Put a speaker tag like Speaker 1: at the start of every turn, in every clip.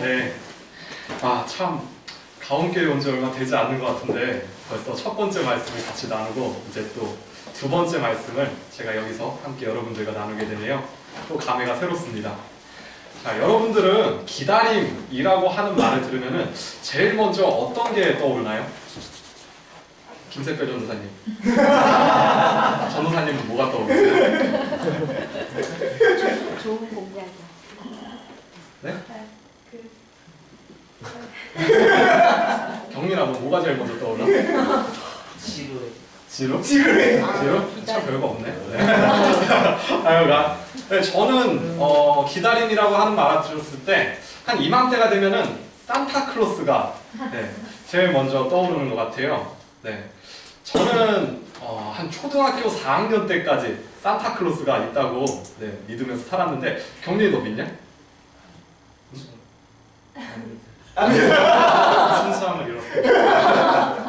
Speaker 1: 네. 참 가온교회 온 지 얼마 되지 않는 것 같은데 벌써 첫 번째 말씀을 같이 나누고 이제 또 두 번째 말씀을 제가 여기서 함께 여러분들과 나누게 되네요. 또 감회가 새롭습니다. 자, 여러분들은 기다림이라고 하는 말을 들으면은 제일 먼저 어떤 게 떠오르나요? 김세별 전도사님. 전도사님은 뭐가 떠오르세요?
Speaker 2: 좋은 공부하자.
Speaker 1: 네? 경민아, 너 뭐가 제일 먼저 떠올라? 지루? 지루? 참 별거 없네. 네. 하여간 네, 저는 기다림이라고 하는 말을 들었을 때 한 이맘때가 되면은 산타클로스가 제일 먼저 떠오르는 것 같아요. 네. 저는 한 초등학교 4학년 때까지 산타클로스가 있다고 믿으면서 살았는데 경민이 너 믿냐? 순수함을 잃었어요.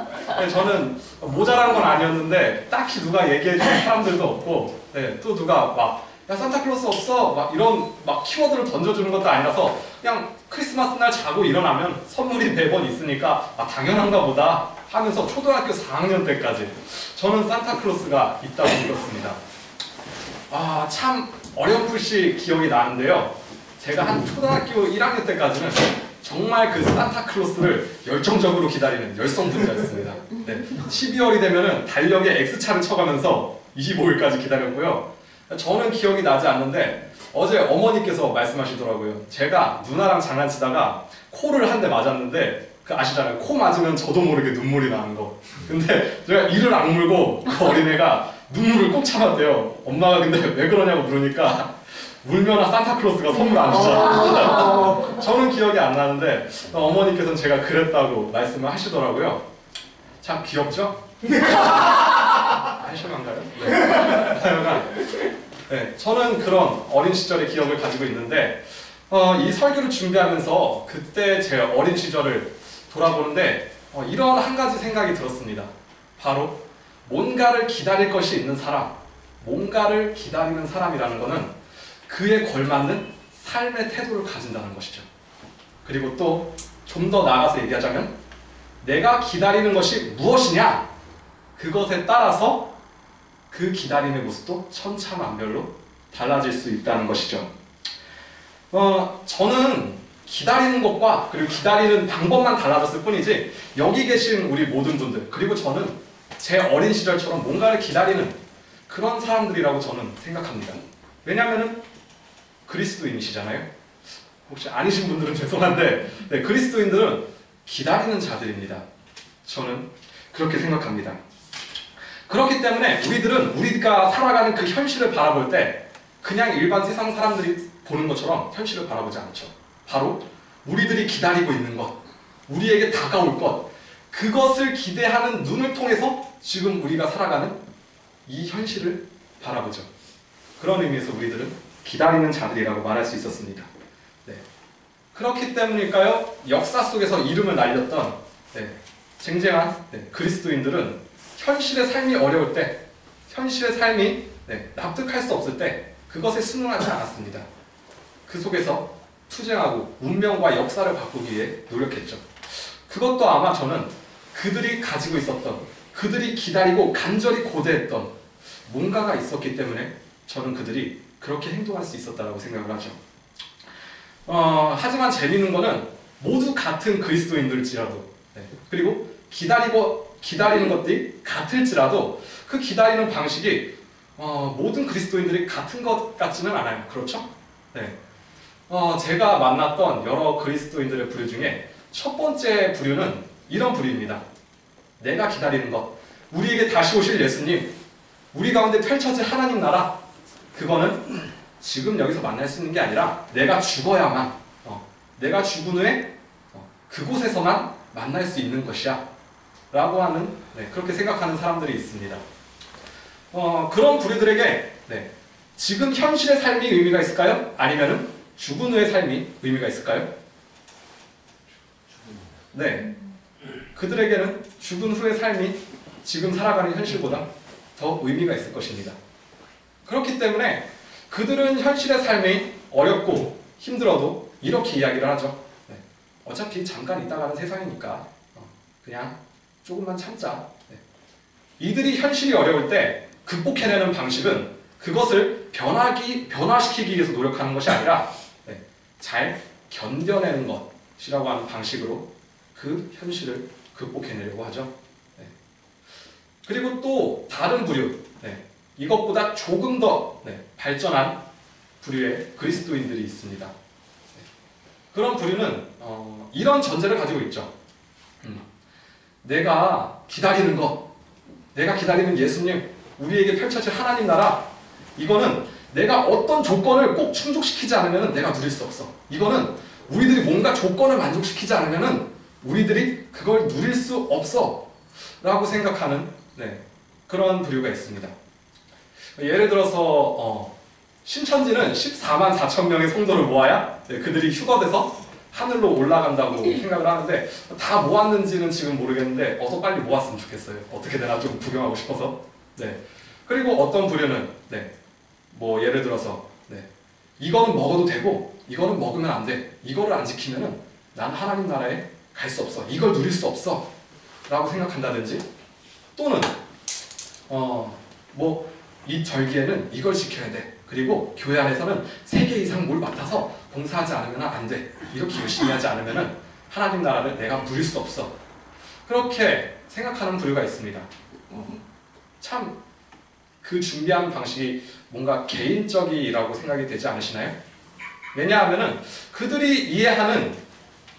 Speaker 1: 저는 모자란 건 아니었는데 딱히 누가 얘기해주는 사람들도 없고 또 누가 야 산타클로스 없어 이런 키워드를 던져주는 것도 아니라서 그냥 크리스마스 날 자고 일어나면 선물이 매번 있으니까 당연한가 보다 하면서 초등학교 4학년 때까지 저는 산타클로스가 있다고 믿었습니다. 참 어렴풋이 기억이 나는데요. 제가 한 초등학교 1학년 때까지는 정말 그 산타클로스를 열정적으로 기다리는 열성분자였습니다. 12월이 되면은 달력에 X차를 쳐가면서 25일까지 기다렸고요. 저는 기억이 나지 않는데 어제 어머니께서 말씀하시더라고요. 제가 누나랑 장난치다가 코를 한 대 맞았는데 아시잖아요. 코 맞으면 저도 모르게 눈물이 나는 거. 근데 제가 이를 악물고 그 어린애가 눈물을 꼭 참았대요. 엄마가 근데 왜 그러냐고 물으니까 울면아 산타클로스가 선물 안 주잖아. 저는 기억이 안 나는데 어머니께서는 제가 그랬다고 말씀을 하시더라고요. 참 귀엽죠? 한심한가요? 네. 저는 그런 어린 시절의 기억을 가지고 있는데 이 설교를 준비하면서 그때 제 어린 시절을 돌아보는데 이런 한 가지 생각이 들었습니다. 바로 뭔가를 기다릴 것이 있는 사람, 뭔가를 기다리는 사람이라는 것은 그에 걸맞는 삶의 태도를 가진다는 것이죠. 그리고 또 좀 더 나아가서 얘기하자면 내가 기다리는 것이 무엇이냐? 그것에 따라서 그 기다림의 모습도 천차만별로 달라질 수 있다는 것이죠. 저는 기다리는 것과 그리고 기다리는 방법만 달라졌을 뿐이지 여기 계신 우리 모든 분들 그리고 저는 제 어린 시절처럼 뭔가를 기다리는 그런 사람들이라고 저는 생각합니다. 왜냐하면 그리스도인이시잖아요. 혹시 아니신 분들은 죄송한데 그리스도인들은 기다리는 자들입니다. 저는 그렇게 생각합니다. 그렇기 때문에 우리가 살아가는 그 현실을 바라볼 때 그냥 일반 세상 사람들이 보는 것처럼 현실을 바라보지 않죠. 바로 우리들이 기다리고 있는 것, 우리에게 다가올 것, 그것을 기대하는 눈을 통해서 지금 우리가 살아가는 이 현실을 바라보죠. 그런 의미에서 우리들은 기다리는 자들이라고 말할 수 있었습니다. 그렇기 때문일까요? 역사 속에서 이름을 날렸던 쟁쟁한 그리스도인들은 현실의 삶이 어려울 때, 현실의 삶이 납득할 수 없을 때 그것에 순응하지 않았습니다. 그 속에서 투쟁하고 운명과 역사를 바꾸기 위해 노력했죠. 그것도 아마 저는 그들이 가지고 있었던, 그들이 기다리고 간절히 고대했던 뭔가가 있었기 때문에 저는 그들이 그렇게 행동할 수 있었다고 생각을 하죠. 하지만 재미있는 거는 모두 같은 그리스도인들일지라도 그리고 기다리는 것들이 같을지라도 그 기다리는 방식이 모든 그리스도인들이 같은 것 같지는 않아요. 그렇죠? 제가 만났던 여러 그리스도인들의 부류 중에 첫 번째 부류는 이런 부류입니다. 내가 기다리는 것, 우리에게 다시 오실 예수님, 우리 가운데 펼쳐질 하나님 나라, 그거는 지금 여기서 만날 수 있는 게 아니라 내가 죽어야만, 내가 죽은 후에 그곳에서만 만날 수 있는 것이야 라고 하는 그렇게 생각하는 사람들이 있습니다. 그런 부류들에게 지금 현실의 삶이 의미가 있을까요? 아니면 죽은 후의 삶이 의미가 있을까요? 그들에게는 죽은 후의 삶이 지금 살아가는 현실보다 더 의미가 있을 것입니다. 그렇기 때문에 그들은 현실의 삶이 어렵고 힘들어도 이렇게 이야기를 하죠. 어차피 잠깐 있다 가는 세상이니까 그냥 조금만 참자. 네. 이들이 현실이 어려울 때 극복해내는 방식은 그것을 변화시키기 위해서 노력하는 것이 아니라 네, 잘 견뎌내는 것이라고 하는 방식으로 그 현실을 극복해내려고 하죠. 네. 그리고 또 다른 부류, 네, 이것보다 조금 더 발전한 부류의 그리스도인들이 있습니다. 네. 그런 부류는 이런 전제를 가지고 있죠. 내가 기다리는 것, 내가 기다리는 예수님, 우리에게 펼쳐질 하나님 나라, 이거는 내가 어떤 조건을 꼭 충족시키지 않으면 내가 누릴 수 없어. 이거는 우리들이 뭔가 조건을 만족시키지 않으면 우리들이 그걸 누릴 수 없어 라고 생각하는 그런 부류가 있습니다. 예를 들어서 신천지는 14만 4천 명의 성도를 모아야 그들이 휴거돼서 하늘로 올라간다고 생각을 하는데 다 모았는지는 지금 모르겠는데 어서 빨리 모았으면 좋겠어요. 어떻게 되나 좀 구경하고 싶어서. 네. 그리고 어떤 부류는 뭐 예를 들어서 이거는 먹어도 되고 이거는 먹으면 안 돼. 이거를 안 지키면은 난 하나님 나라에 갈 수 없어. 이걸 누릴 수 없어. 라고 생각한다든지 또는 뭐 이 절기에는 이걸 지켜야 돼. 그리고 교회 안에서는 3개 이상 뭘 맡아서 봉사하지 않으면 안 돼. 이렇게 열심히 하지 않으면 하나님 나라를 내가 누릴 수 없어. 그렇게 생각하는 부류가 있습니다. 참 그 준비하는 방식이 뭔가 개인적이라고 생각이 되지 않으시나요? 왜냐하면 그들이 이해하는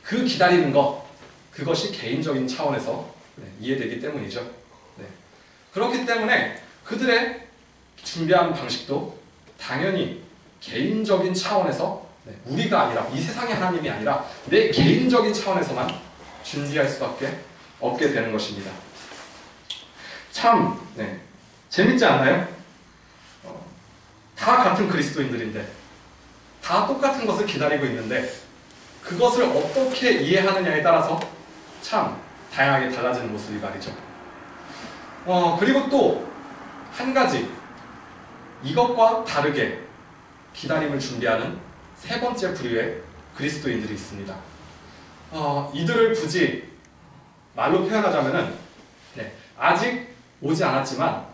Speaker 1: 그 기다리는 것, 그것이 개인적인 차원에서 이해되기 때문이죠. 그렇기 때문에 그들의 준비하는 방식도 당연히 개인적인 차원에서 우리가 아니라 이 세상의 하나님이 아니라 내 개인적인 차원에서만 준비할 수밖에 없게 되는 것입니다. 참 재밌지 않나요? 다 같은 그리스도인들인데 다 똑같은 것을 기다리고 있는데 그것을 어떻게 이해하느냐에 따라서 참 다양하게 달라지는 모습이 말이죠. 그리고 또 한 가지 이것과 다르게 기다림을 준비하는 3번째 부류의 그리스도인들이 있습니다. 이들을 굳이 말로 표현하자면은 아직 오지 않았지만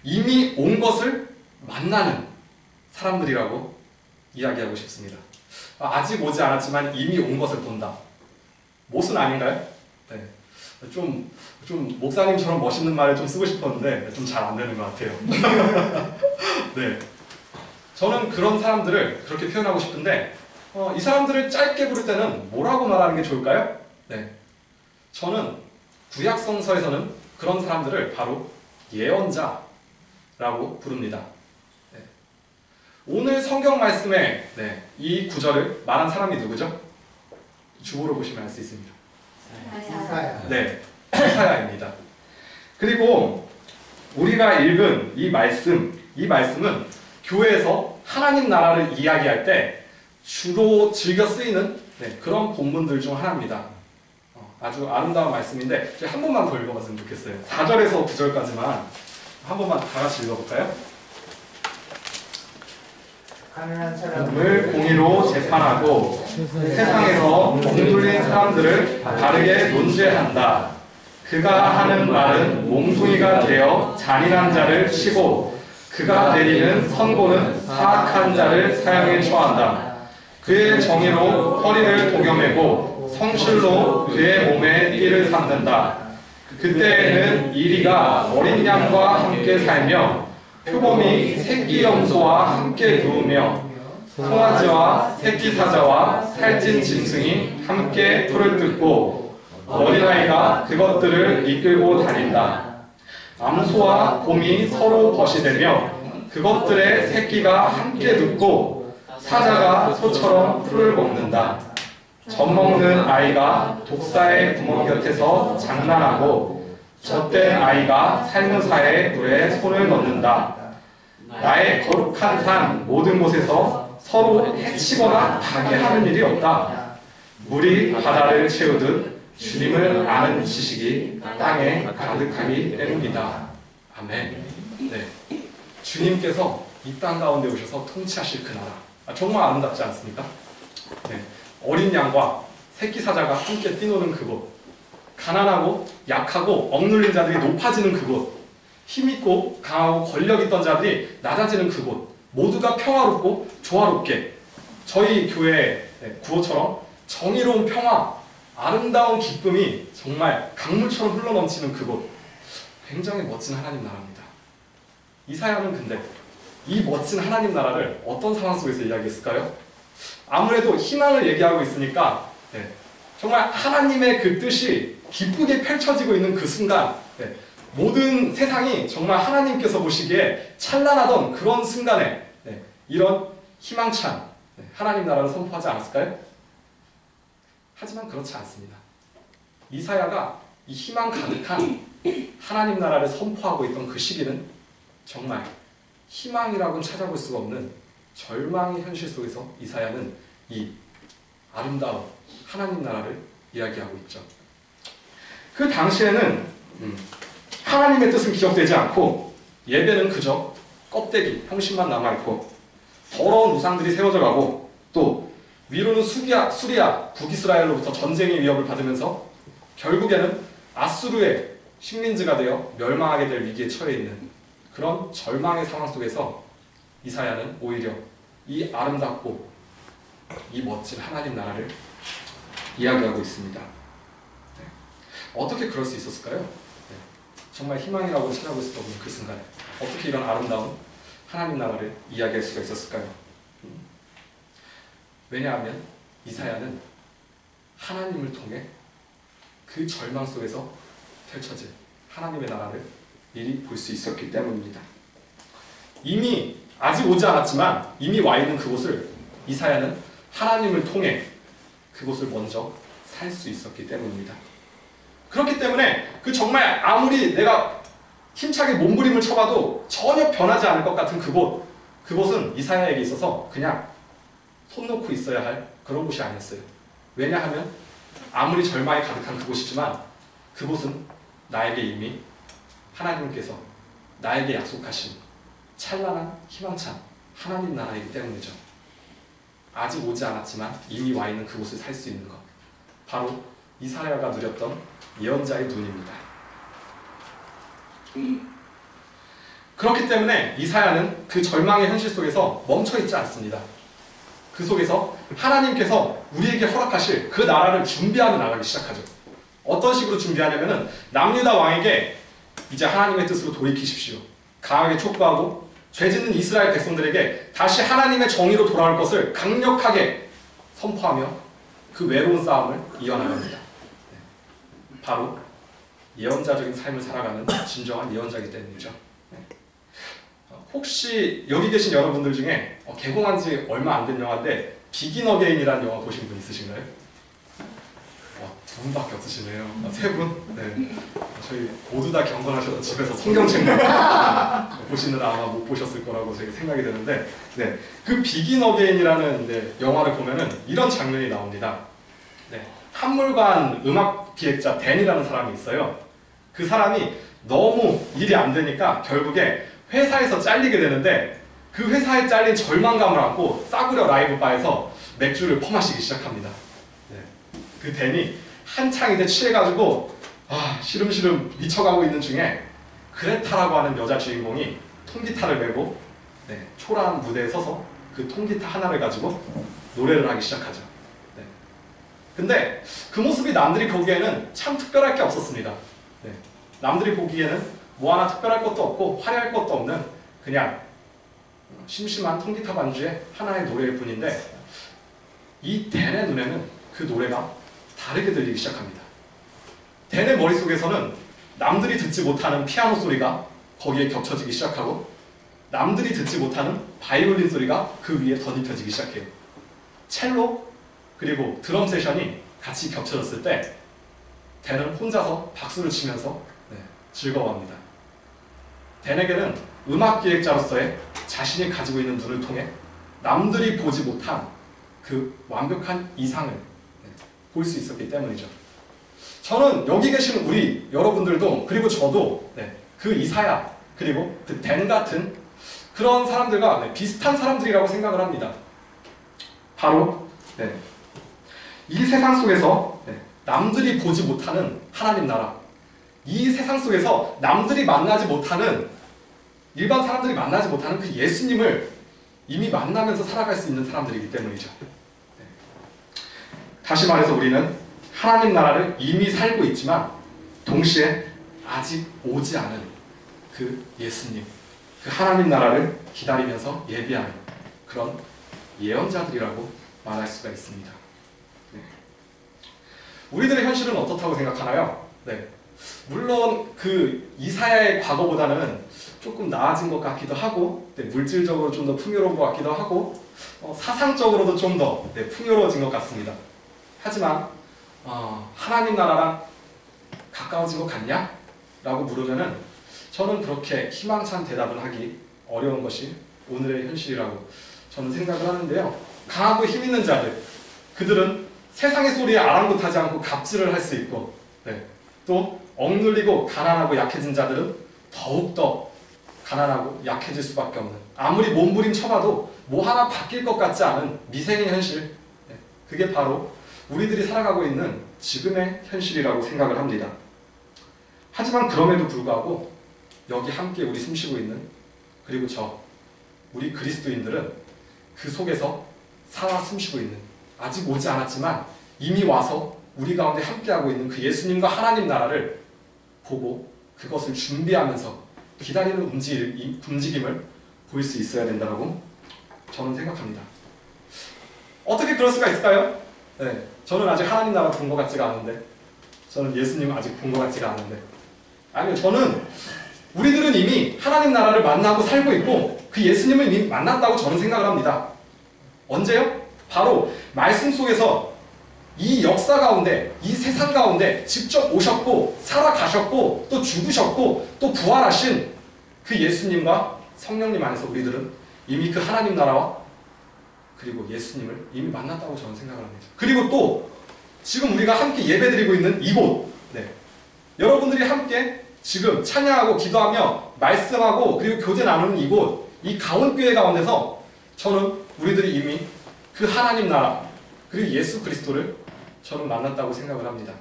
Speaker 1: 이미 온 것을 만나는 사람들이라고 이야기하고 싶습니다. 아직 오지 않았지만 이미 온 것을 본다. 못은 아닌가요? 좀 목사님처럼 멋있는 말을 좀 쓰고 싶었는데 좀 잘 안 되는 것 같아요. 저는 그런 사람들을 그렇게 표현하고 싶은데 이 사람들을 짧게 부를 때는 뭐라고 말하는 게 좋을까요? 저는 구약성서에서는 그런 사람들을 바로 예언자라고 부릅니다. 오늘 성경 말씀에 이 구절을 말한 사람이 누구죠? 주보를 보시면 알 수 있습니다. 이사야입니다. 그리고 우리가 읽은 이 말씀은 교회에서 하나님 나라를 이야기할 때 주로 즐겨 쓰이는 그런 본문들 중 하나입니다. 아주 아름다운 말씀인데 한 번만 더 읽어봤으면 좋겠어요. 4절에서 9절까지만 한 번만 다 같이 읽어볼까요?
Speaker 2: 가난한
Speaker 1: 사람을 공의로 재판하고 세상에서 몽둘린 사람들을 바르게 논죄한다. 그가 하는 말은 몽둥이가 되어 잔인한 자를 치고 그가 내리는 선고는 사악한 자를 사형에 처한다. 그의 정의로 허리를 동여매고 성실로 그의 몸에 띠를 삼는다. 그때에는 이리가 어린 양과 함께 살며 표범이 새끼 염소와 함께 누우며 송아지와 새끼 사자와 살찐 짐승이 함께 풀을 뜯고 어린아이가 그것들을 이끌고 다닌다. 암소와 곰이 서로 벗이되며 그것들의 새끼가 함께 눕고 사자가 소처럼 풀을 먹는다. 젖먹는 아이가 독사의 구멍 곁에서 장난하고 젖된 아이가 살무사의 물에 손을 넣는다. 나의 거룩한 산 모든 곳에서 서로 해치거나 파괴하는 일이 없다. 물이 바다를 채우듯 주님을 아는 지식이 땅에 가득하기 때문이다. 아멘. 주님께서 이 땅 가운데 오셔서 통치하실 그 나라. 정말 아름답지 않습니까? 어린 양과 새끼 사자가 함께 뛰노는 그곳, 가난하고 약하고 억눌린 자들이 높아지는 그곳, 힘있고 강하고 권력 있던 자들이 낮아지는 그곳, 모두가 평화롭고 조화롭게 저희 교회 구호처럼 정의로운 평화, 아름다운 기쁨이 정말 강물처럼 흘러넘치는 그곳, 굉장히 멋진 하나님 나라입니다. 이사야는 근데 이 멋진 하나님 나라를 어떤 상황 속에서 이야기했을까요? 아무래도 희망을 얘기하고 있으니까 정말 하나님의 그 뜻이 기쁘게 펼쳐지고 있는 그 순간, 모든 세상이 정말 하나님께서 보시기에 찬란하던 그런 순간에 이런 희망찬 하나님 나라를 선포하지 않았을까요? 하지만 그렇지 않습니다. 이사야가 이 희망 가득한 하나님 나라를 선포하고 있던 그 시기는 정말 희망이라고는 찾아볼 수가 없는 절망의 현실 속에서 이사야는 이 아름다운 하나님 나라를 이야기하고 있죠. 그 당시에는 하나님의 뜻은 기억되지 않고 예배는 그저 껍데기, 형식만 남아있고 더러운 우상들이 세워져 가고 또 위로는 수리아, 북이스라엘로부터 전쟁의 위협을 받으면서 결국에는 아수르의 식민지가 되어 멸망하게 될 위기에 처해 있는 그런 절망의 상황 속에서 이사야는 오히려 이 아름답고 이 멋진 하나님 나라를 이야기하고 있습니다. 어떻게 그럴 수 있었을까요? 정말 희망이라고 찾아볼 수 없는 그 순간에 어떻게 이런 아름다운 하나님 나라를 이야기할 수가 있었을까요? 왜냐하면 이사야는 하나님을 통해 그 절망 속에서 펼쳐질 하나님의 나라를 미리 볼 수 있었기 때문입니다. 이미 아직 오지 않았지만 이미 와 있는 그곳을 이사야는 하나님을 통해 그곳을 먼저 살 수 있었기 때문입니다. 그렇기 때문에 그 정말 아무리 내가 힘차게 몸부림을 쳐봐도 전혀 변하지 않을 것 같은 그곳은 이사야에게 있어서 그냥 손 놓고 있어야 할 그런 곳이 아니었어요. 왜냐하면 아무리 절망이 가득한 그곳이지만 그곳은 나에게 이미 하나님께서 나에게 약속하신 찬란한 희망찬 하나님 나라이기 때문이죠. 아직 오지 않았지만 이미 와 있는 그곳을 살 수 있는 것, 바로 이사야가 누렸던 예언자의 눈입니다. 그렇기 때문에 이사야는 그 절망의 현실 속에서 멈춰있지 않습니다. 그 속에서 하나님께서 우리에게 허락하실 그 나라를 준비하며 나가기 시작하죠. 어떤 식으로 준비하냐면은 남유다 왕에게 이제 하나님의 뜻으로 돌이키십시오. 강하게 촉구하고 죄짓는 이스라엘 백성들에게 다시 하나님의 정의로 돌아올 것을 강력하게 선포하며 그 외로운 싸움을 이어나갑니다. 바로 예언자적인 삶을 살아가는 진정한 예언자이기 때문이죠. 혹시 여기 계신 여러분들 중에 개봉한 지 얼마 안 된 영화인데 비긴 어게인이라는 영화 보신 분 있으신가요? 두 분밖에 없으시네요. 세 분? 네. 저희 모두 다 경건하셔서 집에서 성경책 보시느라 아마 못 보셨을 거라고 저희 생각이 드는데, 네. 그 비긴 어게인이라는 영화를 보면은 이런 장면이 나옵니다. 네. 한물관 음악 기획자 댄이라는 사람이 있어요. 그 사람이 너무 일이 안 되니까 결국에 회사에서 잘리게 되는데 그 회사에 잘린 절망감을 안고 싸구려 라이브 바에서 맥주를 퍼마시기 시작합니다. 네. 그 댄이 한창 이제 취해가지고 시름시름 미쳐가고 있는 중에 그레타라고 하는 여자 주인공이 통기타를 메고 초라한 무대에 서서 그 통기타 하나를 가지고 노래를 하기 시작하죠. 네. 근데 그 모습이 남들이 보기에는 참 특별할 게 없었습니다. 네. 남들이 보기에는 뭐 하나 특별할 것도 없고 화려할 것도 없는 그냥 심심한 통기타 반주의 하나의 노래일 뿐인데 이 댄의 눈에는 그 노래가 다르게 들리기 시작합니다. 댄의 머릿속에서는 남들이 듣지 못하는 피아노 소리가 거기에 겹쳐지기 시작하고 남들이 듣지 못하는 바이올린 소리가 그 위에 덧입혀지기 시작해요. 첼로 그리고 드럼 세션이 같이 겹쳐졌을 때 댄은 혼자서 박수를 치면서 즐거워합니다. 댄에게는 음악기획자로서의 자신이 가지고 있는 눈을 통해 남들이 보지 못한 그 완벽한 이상을 볼 수 있었기 때문이죠. 저는 여기 계신 우리 여러분들도 그리고 저도 그 이사야 그리고 그 댄 같은 그런 사람들과 비슷한 사람들이라고 생각을 합니다. 바로 이 세상 속에서 남들이 보지 못하는 하나님 나라, 이 세상 속에서 남들이 만나지 못하는, 일반 사람들이 만나지 못하는 그 예수님을 이미 만나면서 살아갈 수 있는 사람들이기 때문이죠. 다시 말해서 우리는 하나님 나라를 이미 살고 있지만 동시에 아직 오지 않은 그 예수님, 그 하나님 나라를 기다리면서 예비하는 그런 예언자들이라고 말할 수가 있습니다. 우리들의 현실은 어떻다고 생각하나요? 물론 그 이사야의 과거보다는 조금 나아진 것 같기도 하고, 물질적으로 좀 더 풍요로운 것 같기도 하고, 사상적으로도 좀 더 풍요로워진 것 같습니다. 하지만 하나님 나라랑 가까워진 것 같냐? 라고 물으면은 저는 그렇게 희망찬 대답을 하기 어려운 것이 오늘의 현실이라고 저는 생각을 하는데요. 강하고 힘 있는 자들, 그들은 세상의 소리에 아랑곳하지 않고 갑질을 할 수 있고, 또 억눌리고 가난하고 약해진 자들은 더욱더 가난하고 약해질 수밖에 없는, 아무리 몸부림 쳐봐도 뭐 하나 바뀔 것 같지 않은 미생의 현실, 그게 바로 우리들이 살아가고 있는 지금의 현실이라고 생각을 합니다. 하지만 그럼에도 불구하고 여기 함께 우리 숨쉬고 있는, 그리고 우리 그리스도인들은 그 속에서 살아 숨쉬고 있는, 아직 오지 않았지만 이미 와서 우리 가운데 함께하고 있는 그 예수님과 하나님 나라를 보고 그것을 준비하면서 기다리는 움직임을 보일 수 있어야 된다고 저는 생각합니다. 어떻게 그럴 수가 있을까요? 저는 아직 하나님 나라 본 것 같지가 않은데, 저는 예수님 아직 본 것 같지가 않은데, 아니요, 저는 우리들은 이미 하나님 나라를 만나고 살고 있고 그 예수님을 이미 만났다고 저는 생각을 합니다. 언제요? 바로 말씀 속에서 이 역사 가운데, 이 세상 가운데 직접 오셨고 살아가셨고 또 죽으셨고 또 부활하신 그 예수님과 성령님 안에서 우리들은 이미 그 하나님 나라와 그리고 예수님을 이미 만났다고 저는 생각을 합니다. 그리고 또 지금 우리가 함께 예배드리고 있는 이곳, 여러분들이 함께 지금 찬양하고 기도하며 말씀하고 그리고 교제 나누는 이곳, 이 가온교회 가운데서 저는 우리들이 이미 그 하나님 나라 그리고 예수 그리스도를 저는 만났다고 생각을 합니다.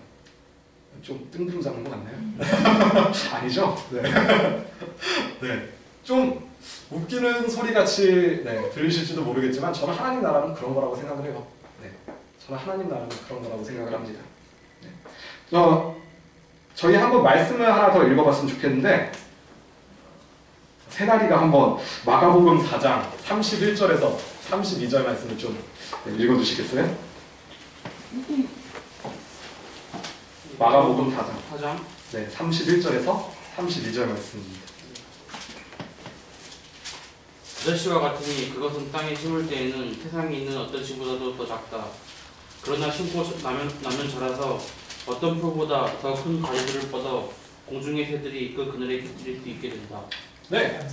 Speaker 1: 좀 뜬구름 잡는 것 같나요? 아니죠? 좀 웃기는 소리같이 들리실지도 모르겠지만 저는 하나님 나라는 그런 거라고 생각을 해요. 저는 하나님 나라는 그런 거라고 생각을 합니다. 저희 한번 말씀을 하나 더 읽어봤으면 좋겠는데, 새나리가 한번 마가복음 4장 31절에서 32절 말씀을 좀 읽어주시겠어요? 마가복음 4장 31절에서 32절 말씀입니다.
Speaker 2: 아저씨와 같으니 그것은 땅에 심을 때에는 세상에 있는 어떤 씨보다도 더 작다. 그러나 심고 나면 자라서 어떤 풀보다 더 큰 가지들을 뻗어 공중의 새들이 그 그늘에 깃들일 수 있게 된다.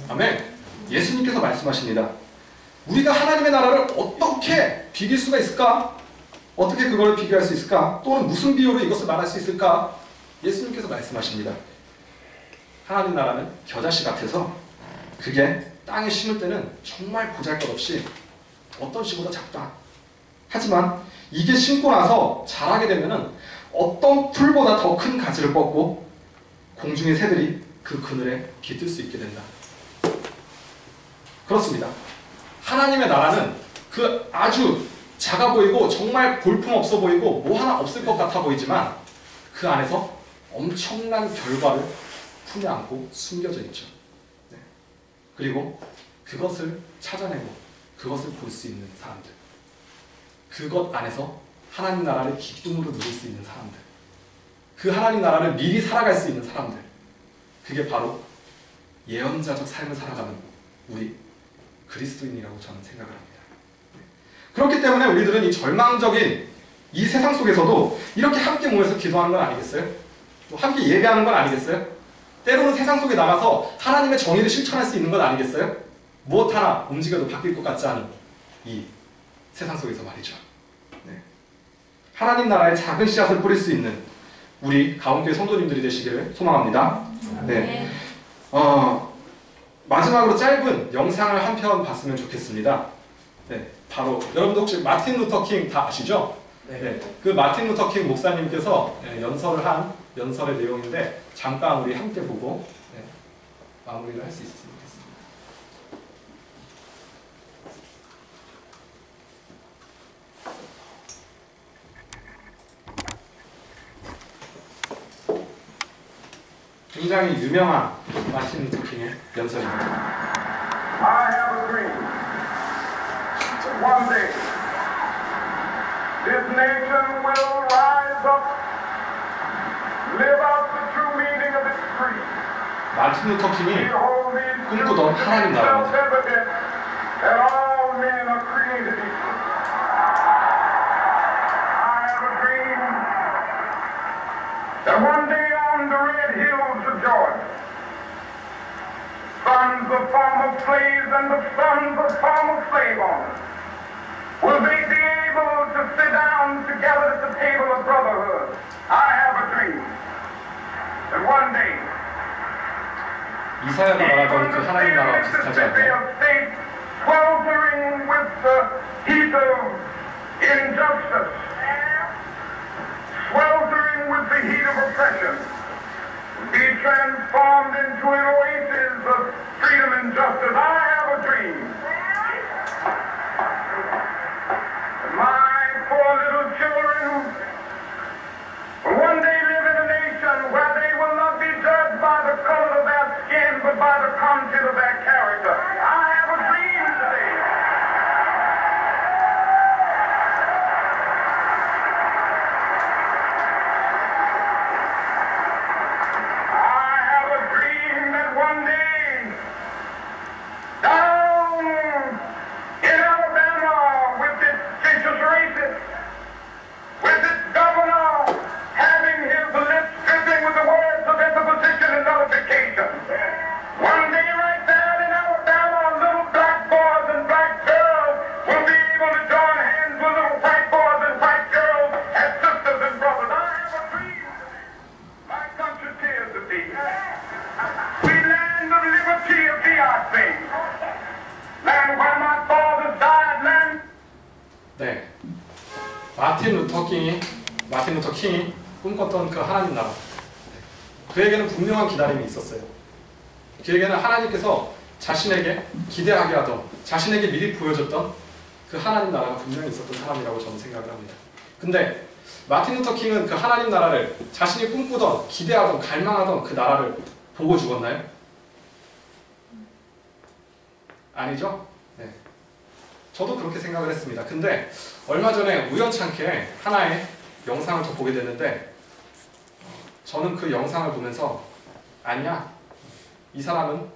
Speaker 1: 아멘. 예수님께서 말씀하십니다. 우리가 하나님의 나라를 어떻게 비길 수가 있을까? 어떻게 그걸 비교할 수 있을까? 또는 무슨 비유로 이것을 말할 수 있을까? 예수님께서 말씀하십니다. 하나님 나라는 겨자씨 같아서 그게 땅에 심을 때는 정말 보잘것없이 어떤 씨보다 작다. 하지만 이게 심고 나서 자라게 되면은 어떤 풀보다 더 큰 가지를 뻗고 공중의 새들이 그 그늘에 깃들 수 있게 된다. 그렇습니다. 하나님의 나라는 그 아주 작아 보이고 정말 볼품없어 보이고 뭐 하나 없을 것 같아 보이지만 그 안에서 엄청난 결과를 품에 안고 숨겨져 있죠. 그리고 그것을 찾아내고 그것을 볼 수 있는 사람들, 그것 안에서 하나님 나라를 기쁨으로 누릴 수 있는 사람들, 그 하나님 나라를 미리 살아갈 수 있는 사람들, 그게 바로 예언자적 삶을 살아가는 우리 그리스도인이라고 저는 생각을 합니다. 그렇기 때문에 우리들은 이 절망적인 이 세상 속에서도 이렇게 함께 모여서 기도하는 건 아니겠어요? 또 함께 예배하는 건 아니겠어요? 때로는 세상 속에 나가서 하나님의 정의를 실천할 수 있는 건 아니겠어요? 무엇 하나 움직여도 바뀔 것 같지 않은 이 세상 속에서 말이죠. 하나님 나라의 작은 씨앗을 뿌릴 수 있는 우리 가온교회 성도님들이 되시기를 소망합니다. 마지막으로 짧은 영상을 한 편 봤으면 좋겠습니다. 바로 여러분들 혹시 마틴 루터 킹 다 아시죠? 네, 그 마틴 루터 킹 목사님께서 연설을 한 연설의 내용인데 잠깐 우리 함께 보고 마무리를 할 수 있었으면 좋겠습니다. 굉장히 유명한 마틴 루터 킹의 연설입니다.
Speaker 3: I have a dream. One day, this nation will rise up, live out the true meaning of its creed.
Speaker 1: 마틴 루터 킹이
Speaker 3: Behold, these
Speaker 1: 꿈꾸던
Speaker 3: truths
Speaker 1: 하나님
Speaker 3: be
Speaker 1: 나라입니다.
Speaker 3: self-evident that all men are created equal. I have a dream that one day on the red hills of Georgia, sons of former slaves and the sons of former slave owners will they be able to sit down together at the table of brotherhood. I have a dream that one day
Speaker 1: 이사야가 말하던 그 하나님 나라와 비슷하지 않나요?
Speaker 3: sweltering with the heat of injustice, sweltering with the heat of oppression, be transformed into an oasis of freedom and justice. I have a dream. My poor little children will one day live in a nation where they will not be judged by the color of their skin, but by the content of their character. I have a dream today. One day, down in Alabama, with its vicious racists, with its governor having his lips dripping with the words of imposition and nullification. One day, right there in Alabama, little black boys and black girls will be able to join hands with little white boys and white girls as sisters and brothers. I have a dream. My country tears to be. We land of liberty of the thing. Land where my fathers died, land.
Speaker 1: 네, 마틴 루터 킹이 꿈꿨던 그 하나님 나라. 그에게는 분명한 기다림이 있었어요. 그에게는 하나님께서 자신에게 기대하게 하던, 자신에게 미리 보여줬던 그 하나님 나라가 분명히 있었던 사람이라고 저는 생각을 합니다. 근데 마틴 루터 킹은 그 하나님 나라를 자신이 꿈꾸던, 기대하던, 갈망하던 그 나라를 보고 죽었나요? 아니죠? 네. 저도 그렇게 생각을 했습니다. 근데 얼마 전에 우연찮게 하나의 영상을 더 보게 됐는데 저는 그 영상을 보면서 아니야, 이 사람은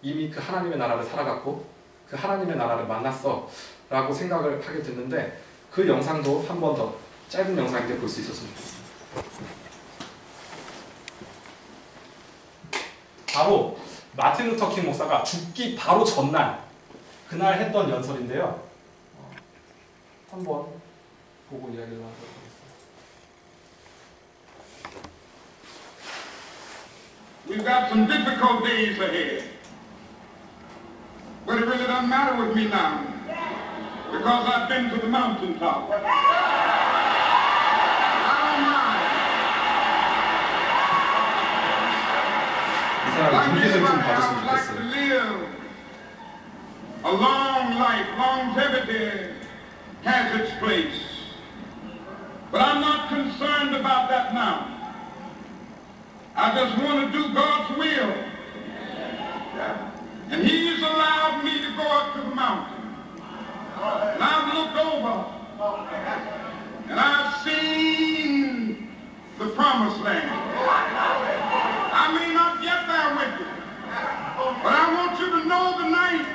Speaker 1: 이미 그 하나님의 나라를 살아갔고 그 하나님의 나라를 만났어 라고 생각을 하게 됐는데 그 영상도 한 번 더 짧은 영상인데 볼 수 있었으면 좋겠습니다. 바로 마틴 루터 킹 목사가 죽기 바로 전날 그날 했던 연설인데요. 한번 보고 이야기를 하도록 하겠습니다.
Speaker 3: We've got some difficult days ahead. But it really doesn't matter with me now. Because I've been to the mountaintop. I don't mind.
Speaker 1: 이 사람 눈빛을 좀 봐줬으면
Speaker 3: like to
Speaker 1: 좋겠어요.
Speaker 3: live a long life. Longevity has its place. But I'm not concerned about that now. I just want to do God's will. And He's allowed me to go up to the mountain. And I've looked over and I've seen the promised land. I may not get there with you, but I want you to know tonight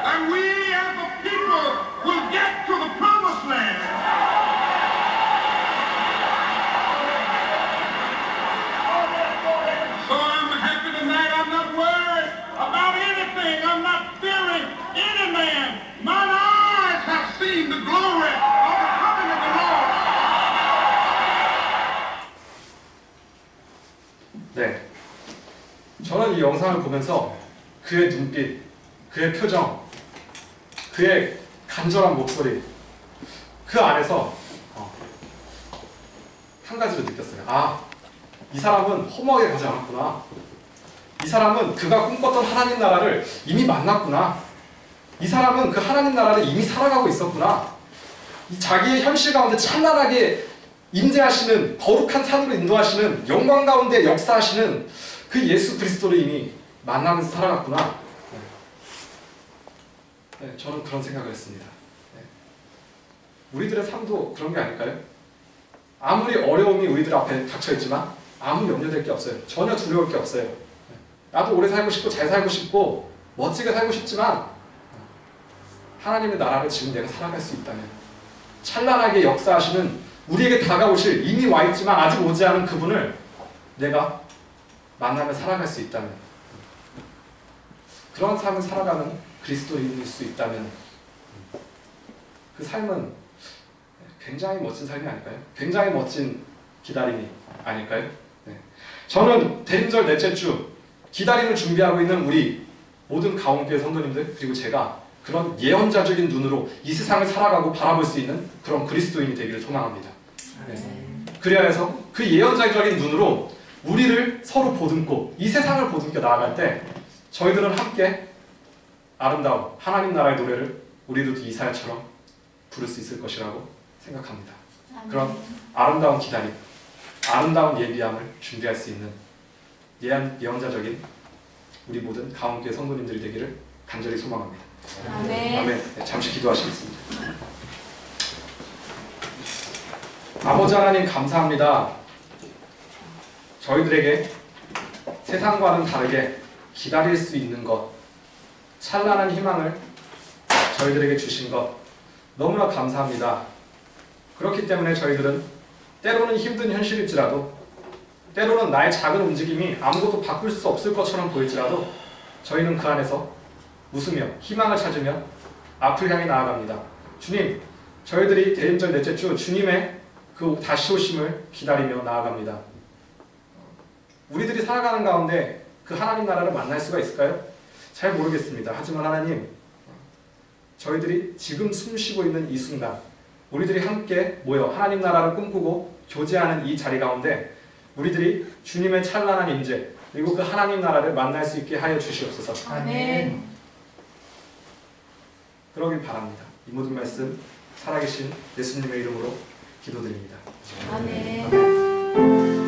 Speaker 3: that we as a people will get to the promised land. So I'm happy tonight. I'm not worried about anything. I'm not fearing any man. Mine eyes have seen the glory of the coming of the Lord.
Speaker 1: 네, 저는 이 영상을 보면서 그의 눈빛, 그의 표정, 그의 간절한 목소리, 그 안에서 한 가지를 느꼈어요. 아, 이 사람은 허무하게 가지 않았구나. 이 사람은 그가 꿈꿨던 하나님 나라를 이미 만났구나. 이 사람은 그 하나님 나라를 이미 살아가고 있었구나. 이 자기의 현실 가운데 찬란하게 임재하시는, 거룩한 삶으로 인도하시는, 영광 가운데 역사하시는 그 예수 그리스도를 이미 만나면서 살아갔구나. 네, 저는 그런 생각을 했습니다. 네. 우리들의 삶도 그런 게 아닐까요? 아무리 어려움이 우리들 앞에 닥쳐있지만 아무 염려될 게 없어요. 전혀 두려울 게 없어요. 네. 나도 오래 살고 싶고 잘 살고 싶고 멋지게 살고 싶지만 하나님의 나라를 지금 내가 살아갈 수 있다면, 찬란하게 역사하시는, 우리에게 다가오실, 이미 와 있지만 아직 오지 않은 그분을 내가 만나며 살아갈 수 있다면, 그런 삶을 살아가는 그리스도인일 수 있다면 그 삶은 굉장히 멋진 삶이 아닐까요? 굉장히 멋진 기다림이 아닐까요? 네. 저는 대림절 넷째 주 기다림을 준비하고 있는 우리 모든 가온교회 성도님들, 그리고 제가 그런 예언자적인 눈으로 이 세상을 살아가고 바라볼 수 있는 그런 그리스도인이 되기를 소망합니다. 네. 그래야 해서 그 예언자적인 눈으로 우리를 서로 보듬고 이 세상을 보듬겨 나아갈 때 저희들은 함께 아름다운 하나님 나라의 노래를 우리도 이사야처럼 부를 수 있을 것이라고 생각합니다. 그런 아름다운 기다림, 아름다운 예비함을 준비할 수 있는 예언자적인 우리 모든 가온교회 성도님들이 되기를 간절히 소망합니다.
Speaker 4: 아멘.
Speaker 1: 아멘. 네, 잠시 기도하시겠습니다. 아버지 하나님 감사합니다. 저희들에게 세상과는 다르게 기다릴 수 있는 것, 찬란한 희망을 저희들에게 주신 것 너무나 감사합니다. 그렇기 때문에 저희들은 때로는 힘든 현실일지라도, 때로는 나의 작은 움직임이 아무것도 바꿀 수 없을 것처럼 보일지라도 저희는 그 안에서 웃으며 희망을 찾으며 앞을 향해 나아갑니다. 주님, 저희들이 대림절 넷째 주 주님의 그 다시 오심을 기다리며 나아갑니다. 우리들이 살아가는 가운데 그 하나님 나라를 만날 수가 있을까요? 잘 모르겠습니다. 하지만 하나님, 저희들이 지금 숨쉬고 있는 이 순간 우리들이 함께 모여 하나님 나라를 꿈꾸고 교제하는 이 자리 가운데 우리들이 주님의 찬란한 임재 그리고 그 하나님 나라를 만날 수 있게 하여 주시옵소서.
Speaker 4: 아멘.
Speaker 1: 그러길 바랍니다. 이 모든 말씀 살아계신 예수님의 이름으로 기도드립니다.
Speaker 4: 아멘.